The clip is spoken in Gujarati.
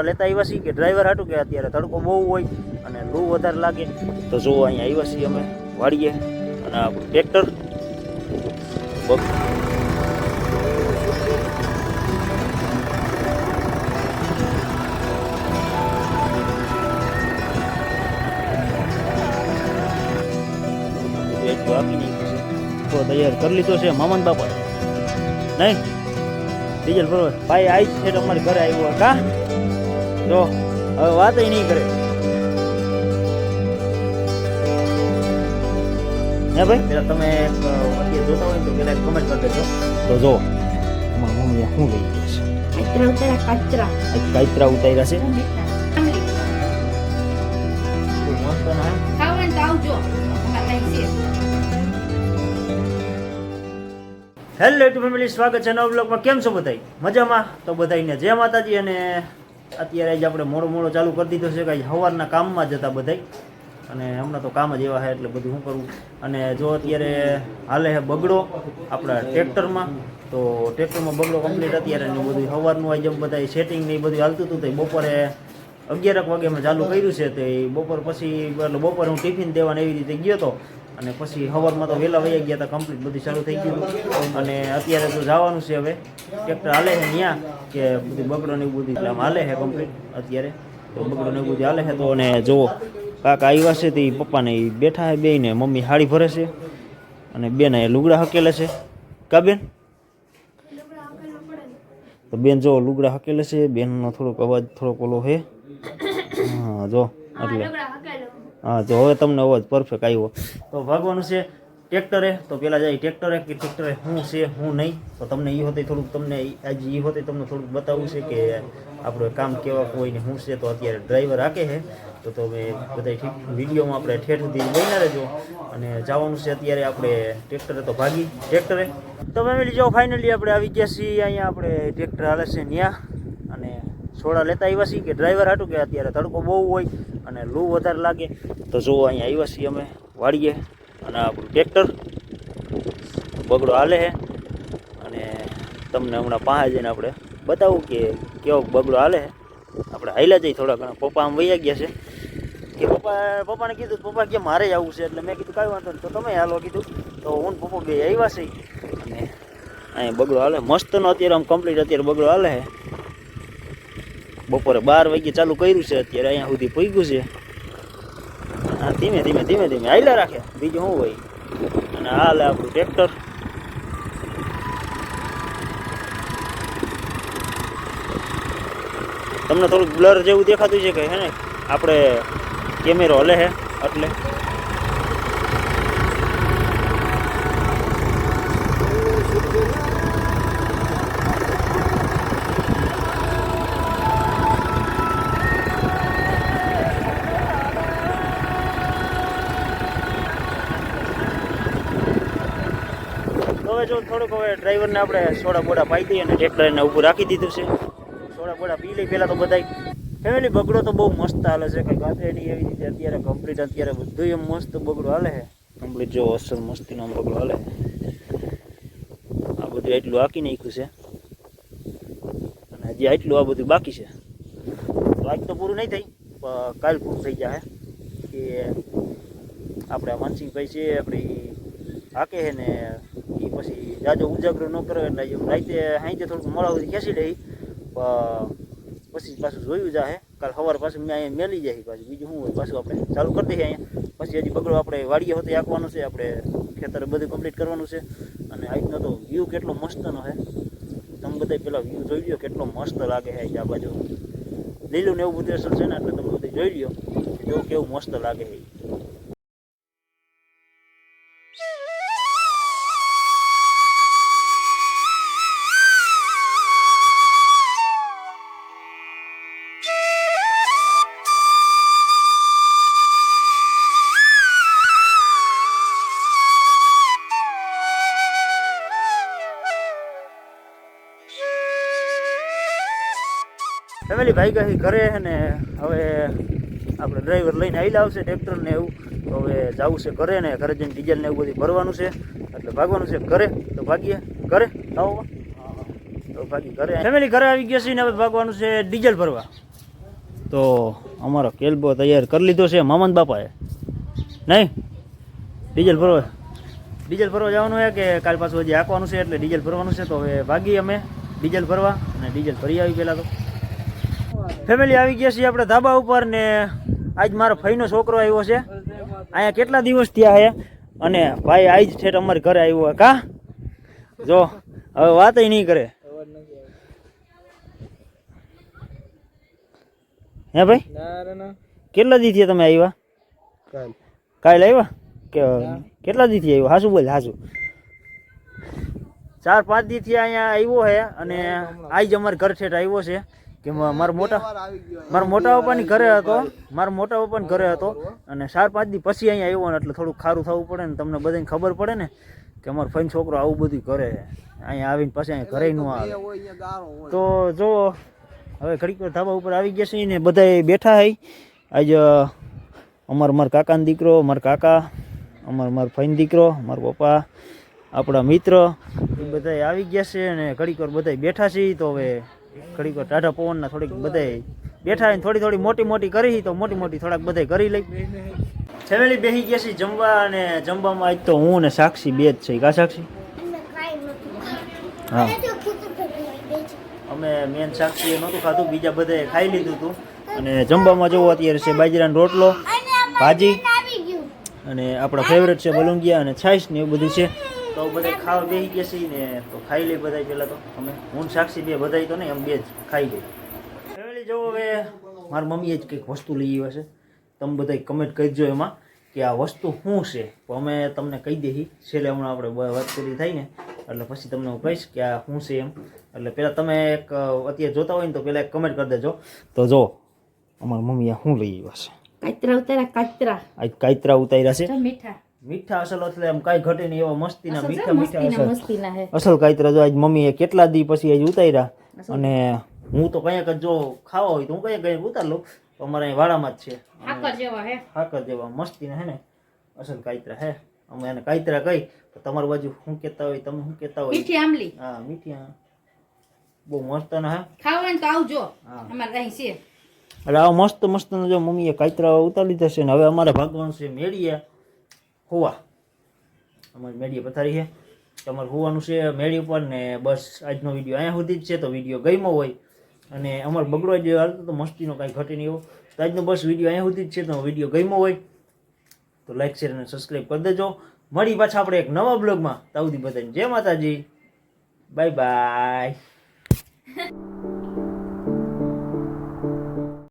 લેતા આવ્યા છીએ કે ડ્રાઈવર હાટું કે અત્યારે તડકો બહુ હોય અને લૂ વધારે લાગે તો જો અહીંયા આવ્યા છીએ અમે વાડીએ અને આપણું ટ્રેક્ટર તો તૈયાર કરી લીધો છે મામન બાપા નહીં ડીઝલ બરોબર ભાઈ આવી છે અમારે ઘરે આવ્યો કા જો હવે વાત નહીં કરે હે ભાઈ પેલા તમે અત્યારે જોતા હોય તો પેલા કમેન્ટ કરી દેજો તો જો મમ્મી શું લઈ ગયું છે કાચરા ઉતાર્યા છે મસ્ત ના હેલો યુટ્યુબ ફેમિલી, સ્વાગત છે નવા બ્લોગમાં. કેમ છો બધાય? મજામાં? તો બધાયને જય માતાજી. અને અત્યારે આજે આપણે મોડો ચાલુ કરી દીધો છે કે સવારના કામમાં જતા બધાય, અને હમણાં તો કામ જ એવા છે એટલે બધું શું કરવું. અને જો અત્યારે હાલે છે બગડો આપણા ટ્રેક્ટરમાં, તો ટ્રેક્ટરમાં બગડો કમ્પ્લીટ અત્યારે ને બધું સવારનું આ જેમ બધા સેટિંગ ને એ બધું હાલતું હતું. તો બપોરે 11 વાગે મેં ચાલુ કર્યું છે. તો એ બપોર પછી એટલે બપોરે હું ટિફિન દેવાને એવી રીતે ગયો હતો, અને પછી સવારમાં તો વહેલા વહી ગયા હતા, કમ્પ્લીટ બધું ચાલુ થઈ ગયું. અને અત્યારે તો જવાનું છે હવે ટ્રેક્ટર હાલે છે ત્યાં કે બધું બગડો ને એવું બધું એટલે આમ હાલે છે કમ્પ્લીટ અત્યારે. તો બગડો ને એવું બધું હાલે છે. તો અને જુઓ કાકા આવ્યા છે તે પપ્પાને એ બેઠા છે બેને, મમ્મી હાડી ભરે છે અને બેન એ લુગડા હકેલે છે. કા બેન? તો બેન જો લુગડા હકેલે છે. બેનનો થોડોક અવાજ થોડોક ઓલો છે. હા જો એટલે હા તો હવે તમને અવાજ પરફેક્ટ આવ્યો. તો ભાગવાનું છે ટ્રેક્ટરે. તો પહેલાં જાય ટ્રેક્ટરે કે ટ્રેક્ટરે શું છે શું નહીં, તો તમને એ હોતે થોડુંક તમને આજે એ હોતે તમને થોડુંક બતાવવું છે કે આપણું કામ કેવા હોય ને શું છે. તો અત્યારે ડ્રાઈવર હાકે છે તો તમે બધા ઠીક વિડીયોમાં આપણે ઠેઠ સુધી બન્યા રહેજો. અને જવાનું છે અત્યારે આપણે ટ્રેક્ટરે. તો ભાગી ટ્રેક્ટરે. તો ફેમિલી જો ફાઇનલી આપણે આવી ગયા છીએ અહીંયા. આપણે ટ્રેક્ટર હાલે છે ત્યાં, અને સોડા લેતા આવ્યા છીએ કે ડ્રાઈવર હાટું કે અત્યારે તડકો બહુ હોય અને લૂ વધારે લાગે. તો જો અહીંયા આવ્યા છીએ અમે વાડીએ, અને આપણું ટ્રેક્ટર બગડો હાલે છે. અને તમને હમણાં પાસે જઈને આપણે બતાવું કે કેવો બગડો હાલે છે. આપણે હાલ્યા જઈએ થોડા ઘણા. પપ્પા આમ વૈયા ગયા છે કે પપ્પાને કીધું પપ્પા કે મારે આવવું છે, એટલે મેં કીધું કાંઈ વાંધો નહીં તો તમે હાલો કીધું. તો હું પપ્પા બે આવ્યા છે. અને અહીંયા બગડો હાલે મસ્તનો અત્યારે આમ કમ્પ્લીટ અત્યારે બગડો હાલે છે. બપોરે 12 વાગે ચાલુ કર્યું છે, અત્યારે અહીંયા સુધી પહોંચ્યું છે. હા ધીમે ધીમે હાલ્યા રાખે, બીજું શું હોય. અને હાલે આપણું ટ્રેક્ટર. તમને થોડુંક બ્લર જેવું દેખાતું છે કે હે ને, આપણે કેમેરો હલે છે એટલે. હવે જો થોડુંક હવે ડ્રાઈવરને આપણે સોડા બોડા પાઈ દઈએ અને ટ્રેક્ટરને ઊભું રાખી દીધું છે. સોડા બોડા પી લઈ પહેલાં તો બધાય. ફેમિલી બગડો તો બહુ મસ્ત હાલે છે, કંઈ ગાતે નહીં એવી રીતે અત્યારે કમ્પ્લીટ. અત્યારે બધું એમ મસ્ત બગડો હાલે છે કમ્પ્લીટ. જો અસલ મસ્તીનો બગડો હાલે. આ બધું એટલું હાકી નાખ્યું છે, અને હજી આટલું આ બધું બાકી છે. તો આજ તો પૂરું નહીં થઈ, કાલ પૂરું થઈ જાય. કે આપણે આ માનસિંહભાઈ છે આપણે હાકે છે ને એ પછી જાજો ઉજાગરો ન કરે એટલે રાતે સાંજે થોડુંક મોડા સુધી ખેંચી લે. પછી પાછું જોયું જાય કાલ સવારે પાછું મેં અહીંયા મેલી જાય પાછું. બીજું શું હોય, પાછું આપણે ચાલુ કરી દઈએ અહીંયા. પછી હજી બગડો આપણે વાડીએ હોતે આંકવાનું છે, આપણે ખેતરે બધું કમ્પ્લીટ કરવાનું છે. અને આજનો તો વ્યૂ કેટલો મસ્તનો છે, તમે બધા પેલા વ્યૂ જોઈ લો કેટલો મસ્ત લાગે છે. આ બાજુ લીલું ને એવું બધું અસર છે ને, એટલે તમે બધું જોઈ લો જો કેવું મસ્ત લાગે છે. ફેમિલી ભાઈ ગઈ ઘરે ને હવે આપણે ડ્રાઈવર લઈને આવેલા આવશે ટ્રેક્ટર ને એવું. તો હવે જવું છે ઘરે ને ઘરે જઈને ડીઝલ ને એવું બધું ભરવાનું છે, એટલે ભાગવાનું છે ઘરે. તો ભાગીએ ઘરે. આવો તો ભાગી ઘરે. ફેમિલી ઘરે આવી ગયા છે ને હવે ભાગવાનું છે ડીઝલ ભરવા. તો અમારો કેલ્બો તૈયાર કરી લીધો છે મામંદ બાપાએ નહીં ડીઝલ ભરવા જવાનું છે કે કાલ પાછું હજી આંકવાનું છે એટલે ડીઝલ ભરવાનું છે તો હવે ભાગી અમે ડીઝલ ભરવા અને ડીઝલ ભરી આવી પહેલાં તો ફેમિલી આવી ગયા છીએ આપણે ધાબા ઉપર ને આજ મારો ફઈનો છોકરો આવ્યો છે અહીંયા કેટલા દિવસ થયા છે અને ભાઈ આજ ઠેઠ અમારે ઘરે આવ્યો કા જો હવે વાત નહીં કરે હે ભાઈ કેટલા દી થયા તમે આવ્યા કાલ આવ્યા કે કેટલા દી થી આવ્યો હાસુ બોલ હાસુ 4-5 દી થી અહીંયા આવ્યો છે અને આજ અમારે ઘર ઠેઠ આવ્યો છે કે મારા મોટા પપ્પાની ઘરે હતો અને 4-5 દી પછી અહીંયા આવ્યો ને એટલે થોડુંક ખારું થવું પડે ને તમને બધાને ખબર પડે ને કે અમારો ફઈનો છોકરો આવું બધું કરે છે અહીંયા આવીને પછી અહીંયા ઘરે ન આવે તો જો હવે ઘડીક વાર ધાબા ઉપર આવી ગયા છે ને બધા બેઠા હઈ આજ મારા કાકાનો દીકરો મારા કાકા મારા ફઈનો દીકરો મારા પપ્પા આપણા મિત્ર એ બધા આવી ગયા છે અને ઘડીક વાર બધા બેઠા છે તો હવે ઘડીક વાર ટાઢા પવનના થોડીક બધા બેઠા ને થોડી મોટી કરી તો મોટી થોડાક બધા કરી લઈ ફેમિલી બેસી ગયા છે જમવા અને જમવામાં આજ તો હું ને સાક્ષી બે જ છે કા સાક્ષી હા અમે મેન સાક્ષીએ નહોતું ખાધું બીજા બધાએ ખાઈ લીધું હતું અને જમવામાં જવું અત્યારે છે બાજરાનો રોટલો ભાજી અને આપણા ફેવરેટ છે બલુંગિયા અને છાશ ને એવું બધું છે તો બધા ખાવા બેસી ગયા છે ને તો ખાઈ લઈ બધા પહેલાં તો અમે હું સાક્ષી બે બધા તો નહીં એમ બે જ ખાઈ ગઈ ફેમિલી જવો હવે મારી મમ્મીએ જ કંઈક વસ્તુ લઈ આવ્યા છે તમે બધા કમેન્ટ કરજો એમાં કે આ વસ્તુ શું છે તો અમે તમને કહી દઈએ છેલ્લે હમણાં આપણે વાત કરી થાય ને એટલે પછી તમને હું કહીશ કે આ શું છે એમ એટલે પહેલાં તમે એક અત્યારે જોતા હોય ને તો પહેલાં એક કમેન્ટ કરી દેજો તો જો અમારી મમ્મી આ શું લઈ આવ્યા છે કાતરા ઉતાર્યા છે મીઠા અસલ એટલે એમ કાંઈ ઘટે નહીં એવા મસ્તીના મીઠા અસલ કાતરા જો આજ મમ્મીએ કેટલા દી પછી આજ ઉતાર્યા અને હું તો કંઈક જ જો ખાવા હોય તો હું કંઈક ઉતાર લઉં તો અમારે અહીં વાડામાં જ છે હાકર જેવા મસ્તીના હે ને અસલ કાતરા હે અમે એને કાતરા કહી તો તમારી બાજુ શું કહેતા હોય તમે શું કહેતા હોય મીઠી આમલી હા મીઠી બહુ મસ્ત ને હે ખાવાનું તો આવજો અમારે અહીં છે એટલે આ મસ્ત જો મમ્મીએ કાતરા ઉતારી લીધા છે ને હવે અમારે ભાગવાનું છે મેળીએ હોવા અમારી મેળીએ પથારી છે તમારે હોવાનું છે મેળી ઉપર ને બસ આજનો વિડીયો અહીંયા સુધી જ છે તો વિડીયો ગમ્યો હોય અને અમારે બગડો જે હાલતો તો મસ્તીનો કાંઈ ઘટે નહીં એવો તો આજનો બસ વિડીયો અહીંયા સુધી જ છે તો વિડીયો ગમ્યો હોય તો લાઈક શેર અને સબસ્ક્રાઈબ કરી દેજો મળી પાછા આપણે એક નવા બ્લોગમાં તાઉદી બધાને જય માતાજી બાય બાય